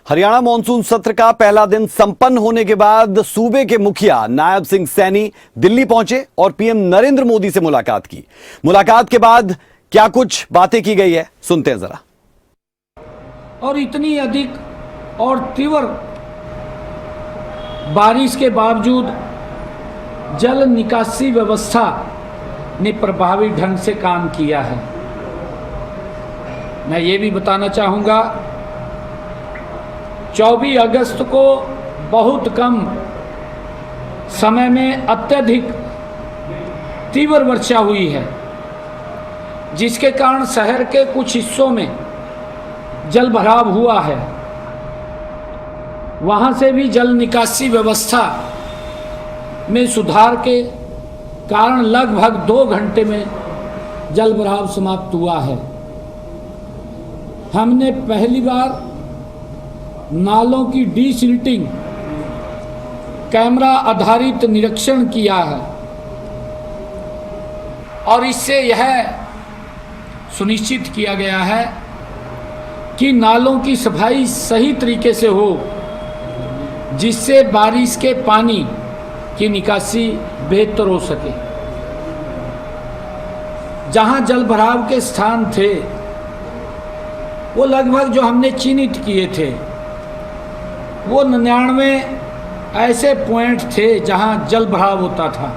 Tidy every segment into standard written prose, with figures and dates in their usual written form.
Haryana monsoon सत्र का पहला दिन संपन्न होने के बाद सूबे के मुखिया नायब सिंह सैनी दिल्ली पहुंचे और पीएम नरेंद्र मोदी से मुलाकात की। मुलाकात के बाद क्या कुछ बातें की गई है, सुनते हैं जरा। और इतनी अधिक और तीव्र बारिश के बावजूद जल निकासी व्यवस्था ने प्रभावी ढंग से काम किया है। मैं ये भी बताना चाहूँगा, 24 अगस्त को बहुत कम समय में अत्यधिक तीव्र वर्षा हुई है, जिसके कारण शहर के कुछ हिस्सों में जल भराव हुआ है। वहाँ से भी जल निकासी व्यवस्था में सुधार के कारण लगभग 2 घंटे में जल भराव समाप्त हुआ है। हमने पहली बार नालों की डीसिल्टिंग कैमरा आधारित निरीक्षण किया है और इससे यह सुनिश्चित किया गया है कि नालों की सफाई सही तरीके से हो, जिससे बारिश के पानी की निकासी बेहतर हो सके। जहां जल भराव के स्थान थे वो लगभग जो हमने चिन्हित किए थे वो 99 ऐसे पॉइंट थे जहां जल भराव होता था।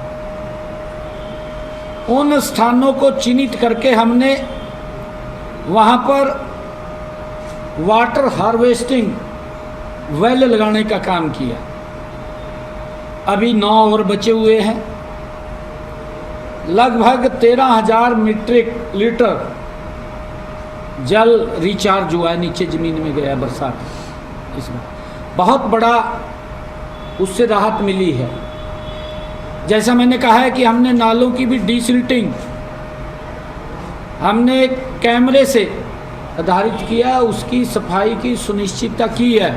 उन स्थानों को चिन्हित करके हमने वहां पर वाटर हार्वेस्टिंग वेल लगाने का काम किया। अभी 9 और बचे हुए हैं। लगभग 13,000 मीट्रिक लीटर जल रिचार्ज हुआ है, नीचे ज़मीन में गया बरसात। इसमें बहुत बड़ा उससे राहत मिली है। जैसा मैंने कहा है कि हमने नालों की भी डीसिल्टिंग हमने कैमरे से आधारित किया, उसकी सफाई की सुनिश्चितता की है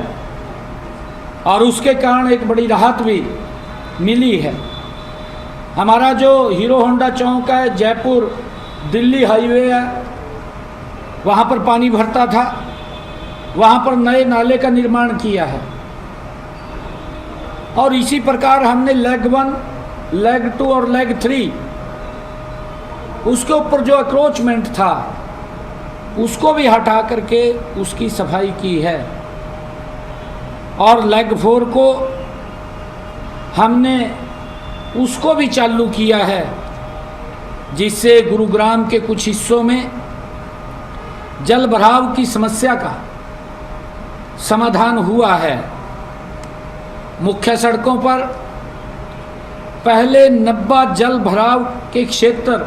और उसके कारण एक बड़ी राहत भी मिली है। हमारा जो हीरो होंडा चौक है, जयपुर दिल्ली हाईवे है, वहाँ पर पानी भरता था, वहाँ पर नए नाले का निर्माण किया है। और इसी प्रकार हमने लेग 1, लेग 2 और लेग 3 उसके ऊपर जो अक्रोचमेंट था उसको भी हटा करके उसकी सफाई की है। और लेग 4 को हमने उसको भी चालू किया है, जिससे गुरुग्राम के कुछ हिस्सों में जल भराव की समस्या का समाधान हुआ है। मुख्य सड़कों पर पहले 90 जल भराव के क्षेत्र,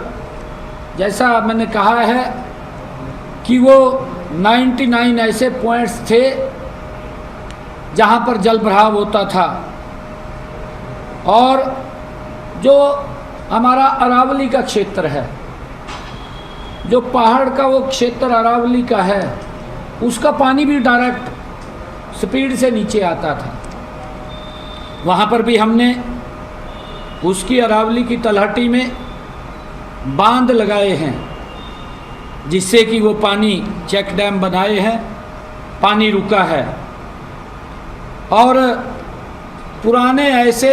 जैसा मैंने कहा है कि वो 99 ऐसे पॉइंट्स थे जहां पर जल भराव होता था। और जो हमारा अरावली का क्षेत्र है, जो पहाड़ का वो क्षेत्र अरावली का है, उसका पानी भी डायरेक्ट स्पीड से नीचे आता था। वहाँ पर भी हमने उसकी अरावली की तलहटी में बांध लगाए हैं, जिससे कि वो पानी चेक डैम बनाए हैं, पानी रुका है। और पुराने ऐसे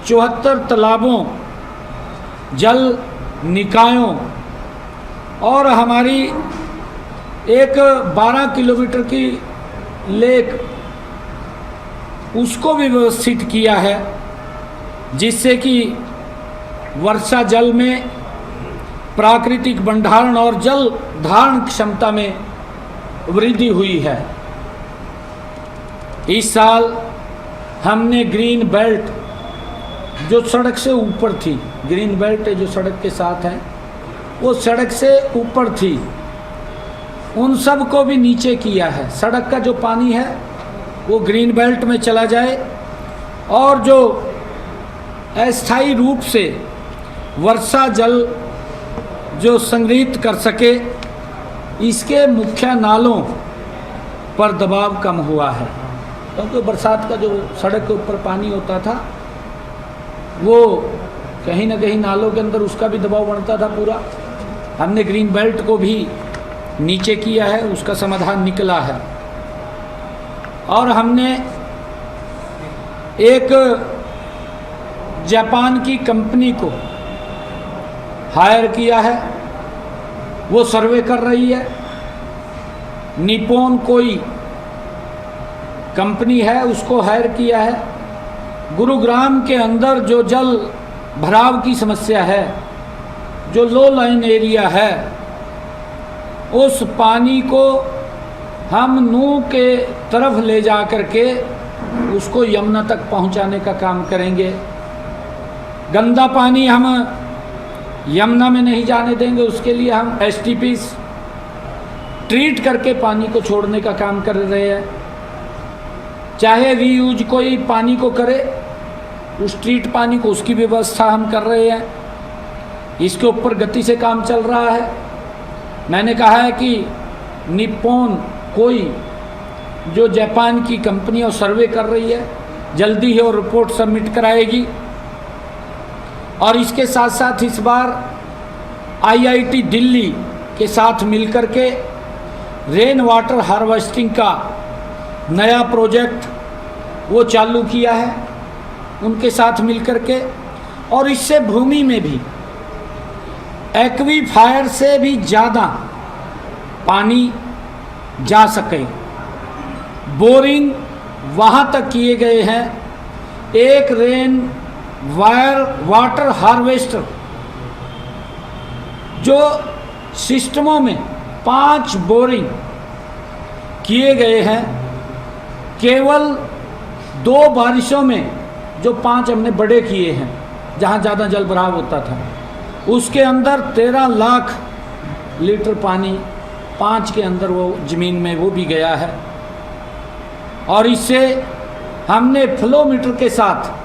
74 तालाबों, जल निकायों और हमारी एक 12 किलोमीटर की लेक, उसको भी व्यवस्थित किया है, जिससे कि वर्षा जल में प्राकृतिक भंडारण और जल धारण क्षमता में वृद्धि हुई है। इस साल हमने ग्रीन बेल्ट जो सड़क से ऊपर थी, ग्रीन बेल्ट जो सड़क के साथ है, वो सड़क से ऊपर थी, उन सब को भी नीचे किया है। सड़क का जो पानी है वो ग्रीन बेल्ट में चला जाए और जो अस्थायी रूप से वर्षा जल जो संग्रहित कर सके, इसके मुख्य नालों पर दबाव कम हुआ है। क्योंकि बरसात का जो सड़क के ऊपर पानी होता था वो कहीं ना कहीं नालों के अंदर उसका भी दबाव बढ़ता था पूरा। हमने ग्रीन बेल्ट को भी नीचे किया है, उसका समाधान निकला है। और हमने एक जापान की कंपनी को हायर किया है, वो सर्वे कर रही है। निप्पॉन कोई कंपनी है, उसको हायर किया है। गुरुग्राम के अंदर जो जल भराव की समस्या है, जो लो लाइन एरिया है, उस पानी को हम नूह के तरफ ले जा कर के उसको यमुना तक पहुंचाने का काम करेंगे। गंदा पानी हम यमुना में नहीं जाने देंगे, उसके लिए हम एसटीपीस ट्रीट करके पानी को छोड़ने का काम कर रहे हैं। चाहे रीयूज कोई पानी को करे, उस ट्रीट पानी को, उसकी व्यवस्था हम कर रहे हैं। इसके ऊपर गति से काम चल रहा है। मैंने कहा है कि निप्पॉन कोई जो जापान की कंपनी और सर्वे कर रही है, जल्दी ही और रिपोर्ट सबमिट कराएगी। और इसके साथ साथ इस बार आईआईटी दिल्ली के साथ मिलकर के रेन वाटर हार्वेस्टिंग का नया प्रोजेक्ट वो चालू किया है उनके साथ मिलकर के। और इससे भूमि में भी एक्वीफायर से भी ज़्यादा पानी जा सके। बोरिंग वहाँ तक किए गए हैं। एक रेन वाटर हार्वेस्टर जो सिस्टमों में 5 बोरिंग किए गए हैं। केवल 2 बारिशों में जो 5 हमने बड़े किए हैं, जहाँ ज़्यादा जल भराव होता था, उसके अंदर 13 लाख लीटर पानी 5 के अंदर वो ज़मीन में वो भी गया है। और इससे हमने फ्लोमीटर के साथ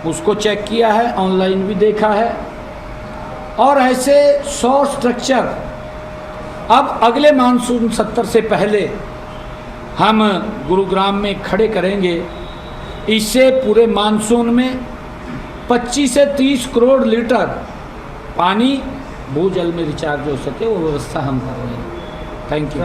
उसको चेक किया है, ऑनलाइन भी देखा है। और ऐसे 100 स्ट्रक्चर अब अगले मानसून सत्र से पहले हम गुरुग्राम में खड़े करेंगे। इससे पूरे मानसून में 25 से 30 करोड़ लीटर पानी भूजल में रिचार्ज हो सके, वो व्यवस्था हम कर रहे हैं। Thank you.